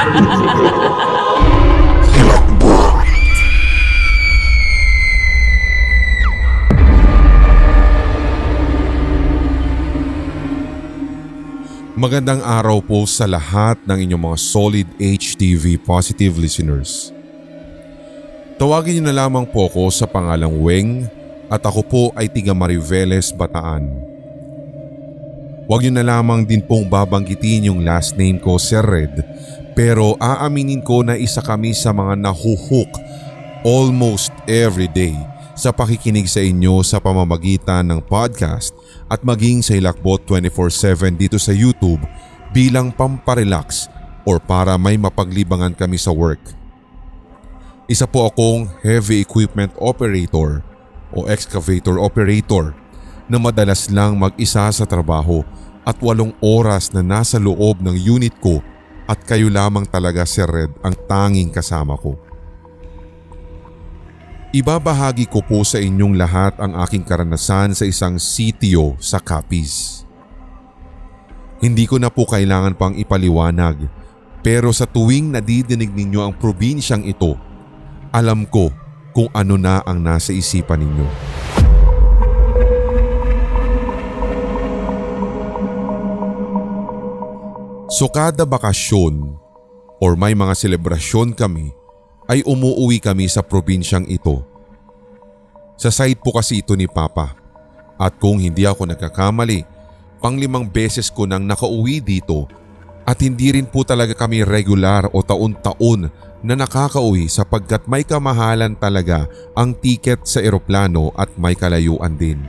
Magandang araw po sa lahat ng inyong mga solid HTV positive listeners. Tawagin niyo na lamang po ako sa pangalang Weng at ako po ay tiga Mariveles, Bataan. Huwag niyo na lamang din pong babanggitin yung last name ko, Sir Red, pero aaminin ko na isa kami sa mga nahuhook almost every day sa pakikinig sa inyo sa pamamagitan ng podcast at maging sa Hilakbot 24/7 dito sa YouTube bilang pamparelax or para may mapaglibangan kami sa work. Isa po akong heavy equipment operator o excavator operator na madalas lang mag-isa sa trabaho at 8 oras na nasa loob ng unit ko at kayo lamang talaga, Sir Red, ang tanging kasama ko. Ibabahagi ko po sa inyong lahat ang aking karanasan sa isang sitio sa Capiz. Hindi ko na po kailangan pang ipaliwanag, pero sa tuwing nadidinig ninyo ang probinsyang ito, alam ko kung ano na ang nasa isipan ninyo. So kada bakasyon or may mga selebrasyon kami, ay umuuwi kami sa probinsyang ito. Sa side po kasi ito ni Papa at kung hindi ako nagkakamali, 5 beses ko nang nakauwi dito at hindi rin po talaga kami regular o taon-taon na nakakauwi sapagkat may kamahalan talaga ang tiket sa eroplano at may kalayuan din.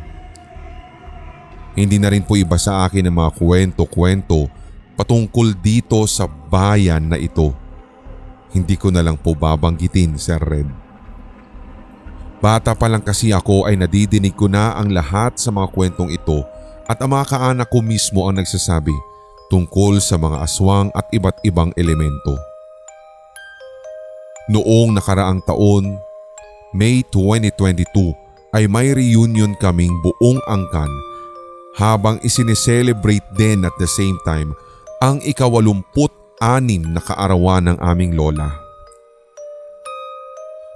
Hindi na rin po iba sa akin ang mga kwento-kwento patungkol dito sa bayan na ito. Hindi ko na lang po babanggitin, Sir Red. Bata pa lang kasi ako ay nadidinig ko na ang lahat sa mga kwentong ito at ang mga kaanak ko mismo ang nagsasabi tungkol sa mga aswang at iba't ibang elemento. Noong nakaraang taon, May 2022 ay may reunion kaming buong angkan habang isineselebrate din at the same time ang 86 na kaarawan ng aming lola.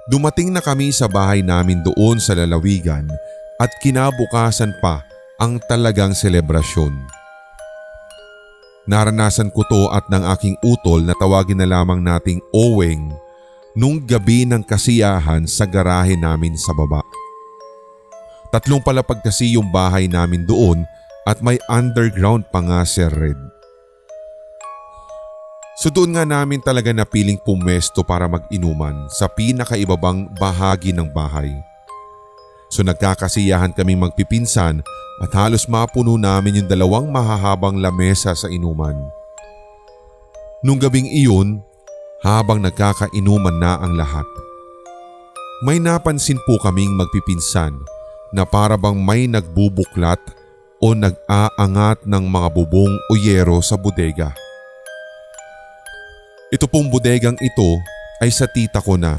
Dumating na kami sa bahay namin doon sa lalawigan at kinabukasan pa ang talagang selebrasyon. Naranasan ko to at ng aking utol na tawagin na lamang nating Oweng nung gabi ng kasiyahan sa garahe namin sa baba. 3 palapag kasi yung bahay namin doon at may underground pa nga, Sir Red. So doon nga namin talaga napiling pumesto para mag-inuman sa pinakaibabang bahagi ng bahay. So nagkakasiyahan kaming magpipinsan at halos mapuno namin yung 2 mahahabang lamesa sa inuman. Nung gabing iyon, habang nagkakainuman na ang lahat, may napansin po kaming magpipinsan na para bang may nagbubuklat o nag-aangat ng mga bubong o yero sa bodega. Ito pong bodegang ito ay sa tita ko na.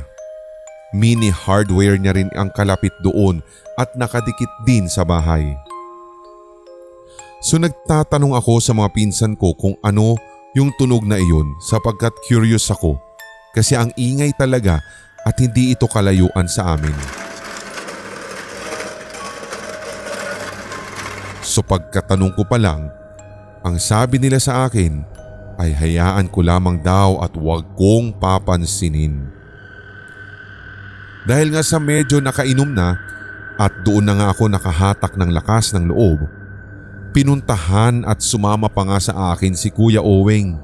Mini hardware niya rin ang kalapit doon at nakadikit din sa bahay. So nagtatanong ako sa mga pinsan ko kung ano yung tunog na iyon sapagkat curious ako kasi ang ingay talaga at hindi ito kalayuan sa amin. So pagkatanong ko pa lang, ang sabi nila sa akin ay hayaan ko lamang daw at huwag kong papansinin. Dahil nga sa medyo nakainom na at doon na nga ako nakahatak ng lakas ng loob, pinuntahan at sumama pa nga sa akin si Kuya Oweng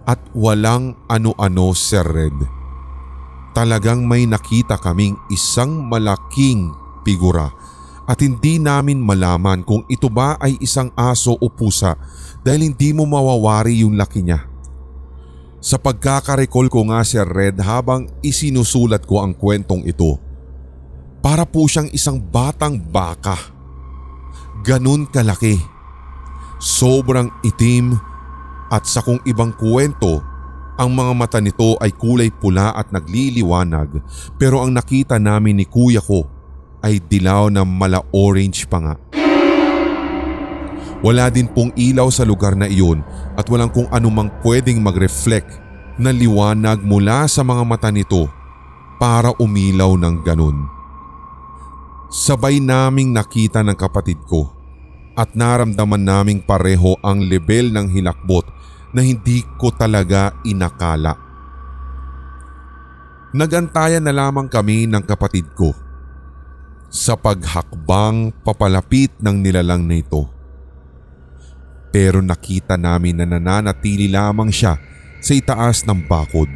at walang ano-ano, Sir Red. Talagang may nakita kaming isang malaking figura at hindi namin malaman kung ito ba ay isang aso o pusa dahil hindi mo mawawari yung laki niya. Sa pagkakarecall ko nga, Sir Red, habang isinusulat ko ang kwentong ito, para po siyang isang batang baka. Ganun kalaki. Sobrang itim at sa kung ibang kwento, ang mga mata nito ay kulay pula at nagliliwanag pero ang nakita namin ni kuya ko ay dilaw na mala-orange pa nga. Wala din pong ilaw sa lugar na iyon at walang kung anumang pwedeng mag-reflect na liwanag mula sa mga mata nito para umilaw ng ganun. Sabay naming nakita ng kapatid ko at naramdaman naming pareho ang lebel ng hilakbot na hindi ko talaga inakala. Nagantayan na lamang kami ng kapatid ko sa paghakbang papalapit ng nilalang na ito. Pero nakita namin na nananatili lamang siya sa itaas ng bakod.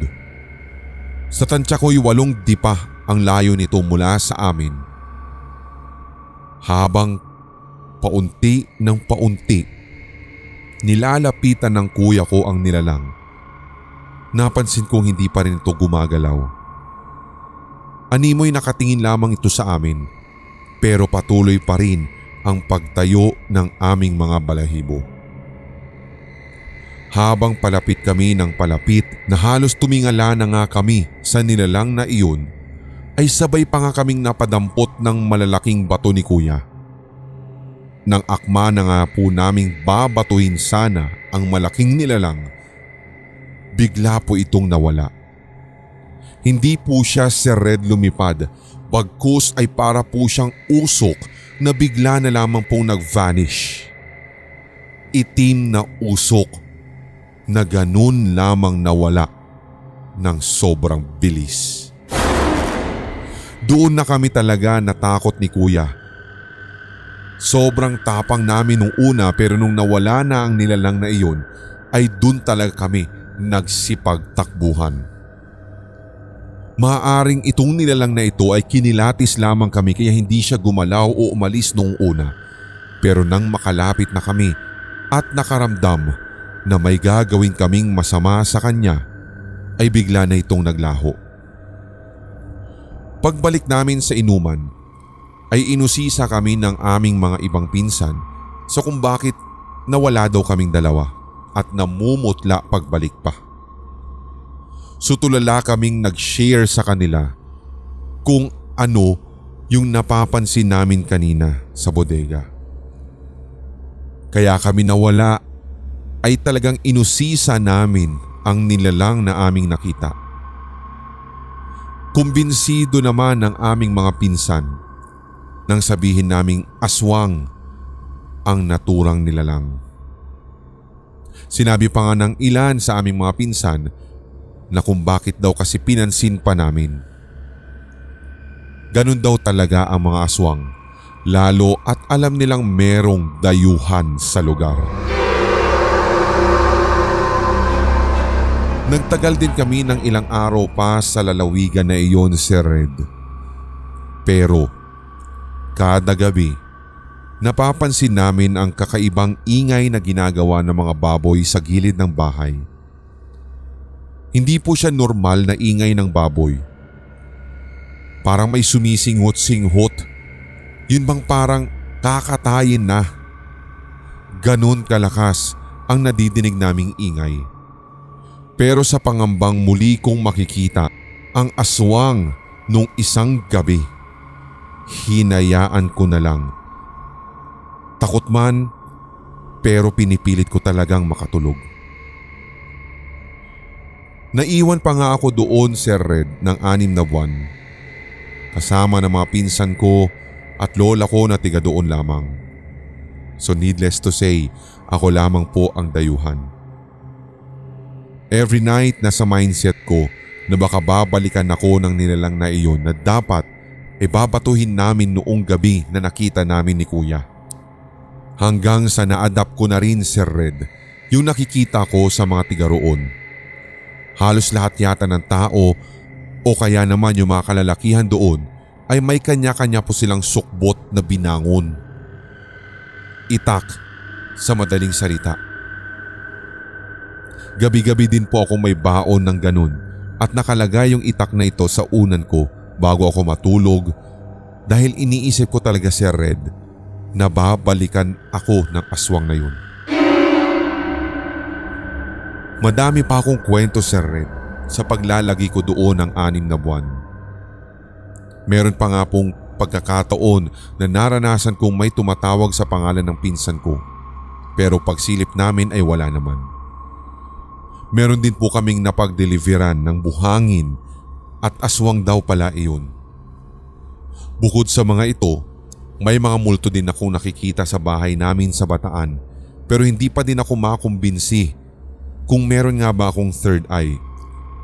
Sa tansya ko'y 8 dipa ang layo nito mula sa amin. Habang paunti ng paunti, nilalapitan ng kuya ko ang nilalang. Napansin kong hindi pa rin ito gumagalaw. Animoy nakatingin lamang ito sa amin, pero patuloy pa rin ang pagtayo ng aming mga balahibo. Habang palapit kami ng palapit na halos tumingala na nga kami sa nilalang na iyon, ay sabay pa nga kaming napadampot ng malalaking bato ni kuya. Nang akma na nga po naming babatuhin sana ang malaking nilalang, bigla po itong nawala. Hindi po siya Sir Red lumipad, bagkus ay para po siyang usok na bigla na lamang pong nag-vanish. Itim na usok na ganun lamang nawala ng sobrang bilis. Doon na kami talaga natakot ni kuya. Sobrang tapang namin nung una, pero nung nawala na ang nilalang na iyon ay dun talaga kami nagsipagtakbuhan. Maaaring itong nilalang na ito ay kinilatis lamang kami kaya hindi siya gumalaw o umalis noong una. Pero nang makalapit na kami at nakaramdam na may gagawin kaming masama sa kanya, ay bigla na itong naglaho. Pagbalik namin sa inuman, ay inusisa kami ng aming mga ibang pinsan sa kung bakit nawala daw kaming dalawa at namumutla pagbalik pa. Sutulala kaming nag-share sa kanila kung ano yung napapansin namin kanina sa bodega. Kaya kami nawala ay talagang inusisa namin ang nilalang na aming nakita. Kumbinsido naman ng aming mga pinsan nang sabihin naming aswang ang naturang nilalang. Sinabi pa nga ng ilan sa aming mga pinsan na kung bakit daw kasi pinansin pa namin. Ganun daw talaga ang mga aswang, lalo at alam nilang merong dayuhan sa lugar. Nagtagal din kami ng ilang araw pa sa lalawigan na iyon, Sir Red. Pero kada gabi, napapansin namin ang kakaibang ingay na ginagawa ng mga baboy sa gilid ng bahay. Hindi po siya normal na ingay ng baboy. Parang may sumisinghot-singhot. Yun bang parang kakatayin na. Ganun kalakas ang nadidinig naming ingay. Pero sa pangambang muli kong makikita ang aswang nung isang gabi, hinayaan ko na lang. Takot man, pero pinipilit ko talagang makatulog. Naiwan pa nga ako doon, Sir Red, ng 6 na buwan. Kasama ng mga pinsan ko at lola ko na tiga doon lamang. So needless to say, ako lamang po ang dayuhan. Every night nasa mindset ko na baka babalikan ako ng nilalang na iyon na dapat babatuhin namin noong gabi na nakita namin ni kuya. Hanggang sa na-adapt ko na rin, Sir Red, yung nakikita ko sa mga tiga roon. Halos lahat yata ng tao o kaya naman yung mga kalalakihan doon ay may kanya-kanya po silang sukbot na binangon. Itak sa madaling salita. Gabi-gabi din po ako may baon ng ganun at nakalagay yung itak na ito sa unan ko bago ako matulog dahil iniisip ko talaga, Sir Red, na babalikan ako ng aswang na yun. Madami pa akong kwento, Sir Red, sa paglalagi ko doon ng 6 na buwan. Meron pa nga pong pagkakataon na naranasan kong may tumatawag sa pangalan ng pinsan ko, pero pagsilip namin ay wala naman. Meron din po kaming napagdeliveran ng buhangin at aswang daw pala iyon. Bukod sa mga ito, may mga multo din akong nakikita sa bahay namin sa Bataan pero hindi pa din ako makumbinsi kung meron nga ba akong third eye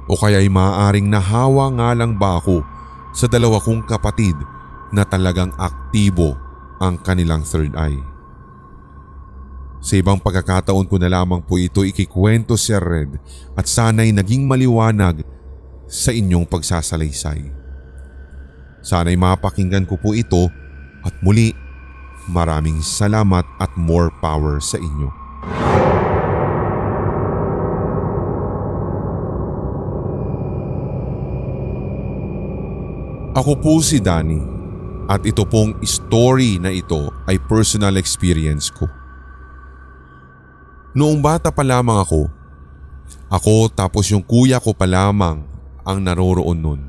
o kaya'y maaaring nahawa nga lang ba ako sa dalawa kong kapatid na talagang aktibo ang kanilang third eye. Sa ibang pagkakataon ko na lamang po ito ikikwento, Sir Red, at sana'y naging maliwanag sa inyong pagsasalaysay. Sana'y mapakinggan ko po ito at muli maraming salamat at more power sa inyo. Ako po si Danny at ito pong story na ito ay personal experience ko. Noong bata pa lamang ako tapos yung kuya ko pa lamang ang naroroon nun.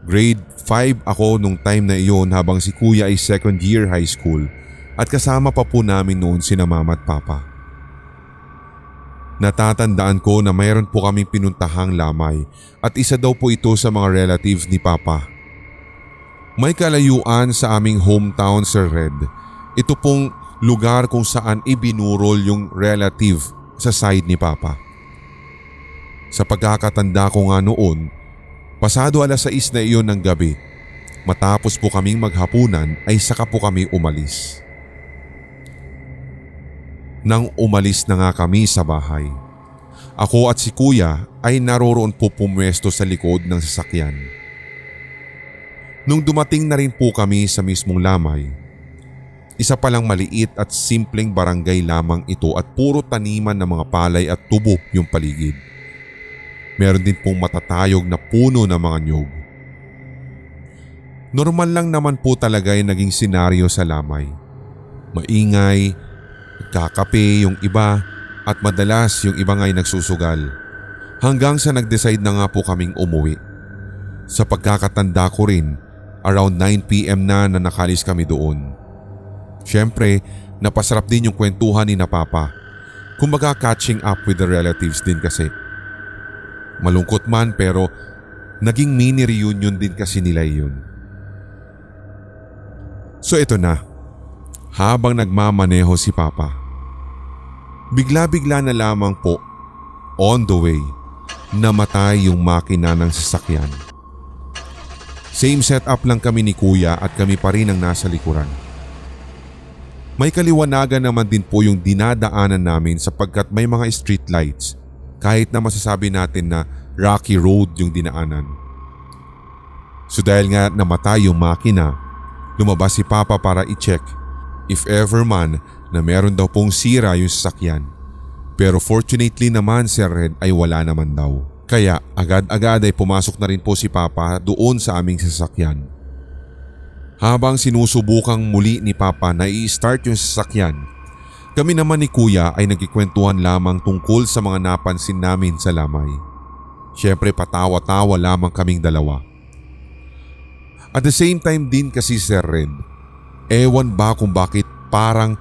Grade 5 ako nung time na iyon habang si kuya ay second year high school at kasama pa po namin noon sina mama at papa. Natatandaan ko na mayroon po kaming pinuntahang lamay at isa daw po ito sa mga relatives ni papa. May kalayuan sa aming hometown, Sir Red. Ito pong lugar kung saan ibinurol yung relative sa side ni papa. Sa pagkakatanda ko nga noon, pasado 6:00 na iyon ng gabi, matapos po kaming maghapunan ay saka po kami umalis. Nang umalis na nga kami sa bahay, ako at si kuya ay naroroon po pumwesto sa likod ng sasakyan. Nung dumating na rin po kami sa mismong lamay, isa palang maliit at simpleng barangay lamang ito at puro taniman ng mga palay at tubo yung paligid. Meron din pong matatayog na puno ng mga niyog. Normal lang naman po talaga yung naging senaryo sa lamay. Maingay, kakape yung iba at madalas yung iba nga'y nagsusugal. Hanggang sa nag-decide na nga po kaming umuwi. Sa pagkakatanda ko rin, around 9 PM na nakalis kami doon. Siyempre, napasarap din yung kwentuhan ni na papa. Kumbaga catching up with the relatives din kasi. Malungkot man pero naging mini reunion din kasi nila yun. So ito na, habang nagmamaneho si papa, bigla-bigla na lamang po, on the way, namatay yung makina ng sasakyan. Same setup lang kami ni kuya at kami pa rin ang nasa likuran. May kaliwanagan naman din po yung dinadaanan namin sapagkat may mga street lights kahit na masasabi natin na rocky road yung dinaanan. So dahil nga namatay yung makina, lumabas si papa para i-check if ever man na meron daw pong sira yung sasakyan. Pero fortunately naman, Sir Red, ay wala naman daw. Kaya agad-agad ay pumasok na rin po si papa doon sa aming sasakyan. Habang sinusubukang muli ni papa na i-start yung sasakyan, kami naman ni kuya ay nagkikwentuhan lamang tungkol sa mga napansin namin sa lamay. Siyempre patawa-tawa lamang kaming dalawa. At the same time din kasi, Sir Red, ewan ba kung bakit parang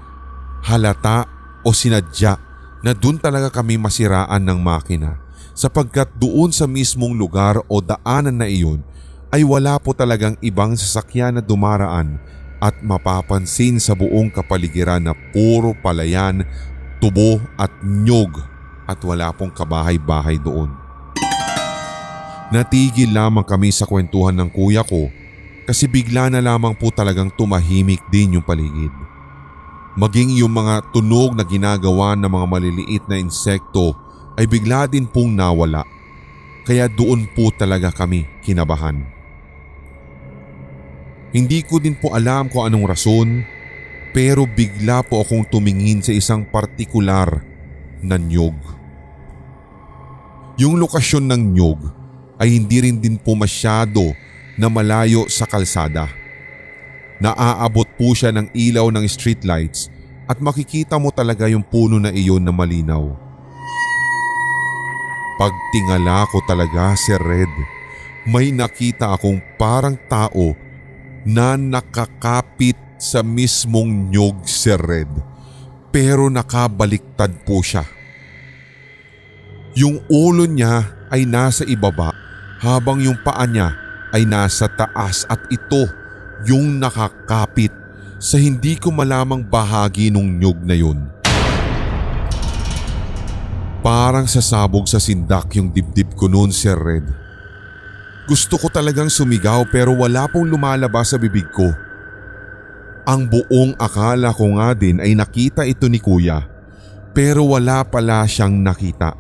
halata o sinadya na doon talaga kami masiraan ng makina sapagkat doon sa mismong lugar o daanan na iyon ay wala po talagang ibang sasakyan na dumaraan at mapapansin sa buong kapaligiran na puro palayan, tubo at nyog at wala pong kabahay-bahay doon. Natigil lamang kami sa kwentuhan ng kuya ko kasi bigla na lamang po talagang tumahimik din yung paligid. Maging yung mga tunog na ginagawa ng mga maliliit na insekto ay bigla din pong nawala. Kaya doon po talaga kami kinabahan. Hindi ko din po alam kung anong rason pero bigla po akong tumingin sa isang partikular na nyog. Yung lokasyon ng nyog ay hindi rin din po masyado na malayo sa kalsada. Naaabot po siya ng ilaw ng streetlights at makikita mo talaga yung puno na iyon na malinaw. Pagtingala ko talaga, Sir Red, may nakita akong parang tao na nakakapit sa mismong nyog, Sir Red, pero nakabaliktad po siya. Yung ulo niya ay nasa ibaba habang yung paa niya ay nasa taas at ito yung nakakapit sa hindi ko malamang bahagi nung nyug na yun. Parang sasabog sa sindak yung dibdib ko noon, Sir Red. Gusto ko talagang sumigaw pero wala pong lumalabas sa bibig ko. Ang buong akala ko nga din ay nakita ito ni Kuya pero wala pala siyang nakita.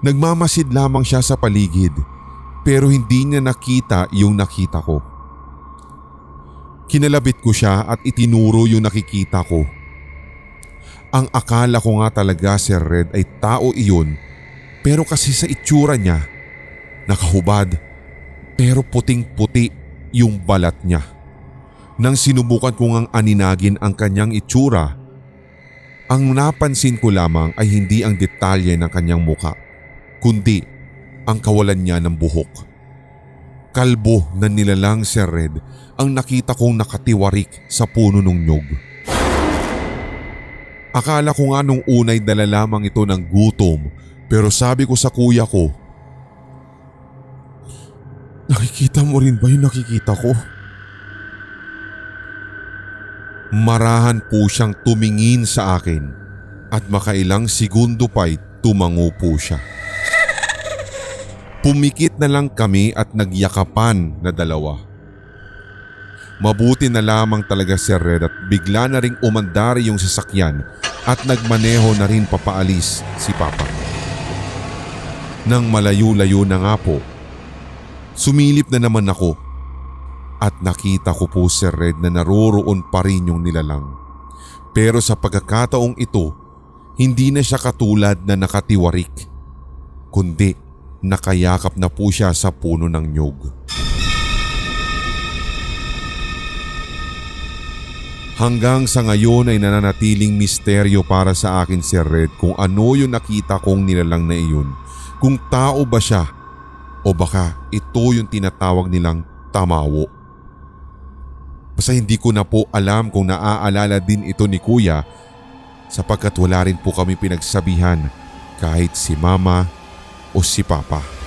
Nagmamasid lamang siya sa paligid pero hindi niya nakita yung nakita ko. Kinalabit ko siya at itinuro yung nakikita ko. Ang akala ko nga talaga, Sir Red, ay tao iyon pero kasi sa itsura niya, nakahubad pero puting-puti yung balat niya. Nang sinubukan ko ngang aninagin ang kanyang itsura, ang napansin ko lamang ay hindi ang detalye ng kanyang muka, kundi ang kawalan niya ng buhok. Kalbo na nilalang, Sir Red, ang nakita kong nakatiwarik sa puno ng nyog. Akala ko nga nung unay dala lamang ito ng gutom pero sabi ko sa kuya ko, "Nakikita mo rin ba yung nakikita ko?" Marahan po siyang tumingin sa akin at makailang segundo pa'y tumango po siya. Pumikit na lang kami at nagyakapan na dalawa. Mabuti na lamang talaga, Sir Red, at bigla na ring umandar yung sasakyan at nagmaneho na rin papaalis si Papa. Nang malayo-layo na nga po, sumilip na naman ako at nakita ko po, Sir Red, na naroroon pa rin yung nilalang. Pero sa pagkakataong ito, hindi na siya katulad na nakatiwarik, kundi nakayakap na po siya sa puno ng nyog. Hanggang sa ngayon ay nananatiling misteryo para sa akin, Sir Red, kung ano yung nakita kong nilalang na iyon. Kung tao ba siya o baka ito yung tinatawag nilang tamawo. Basta hindi ko na po alam kung naaalala din ito ni Kuya sapagkat wala rin po kami pinagsabihan kahit si Mama o si Papa.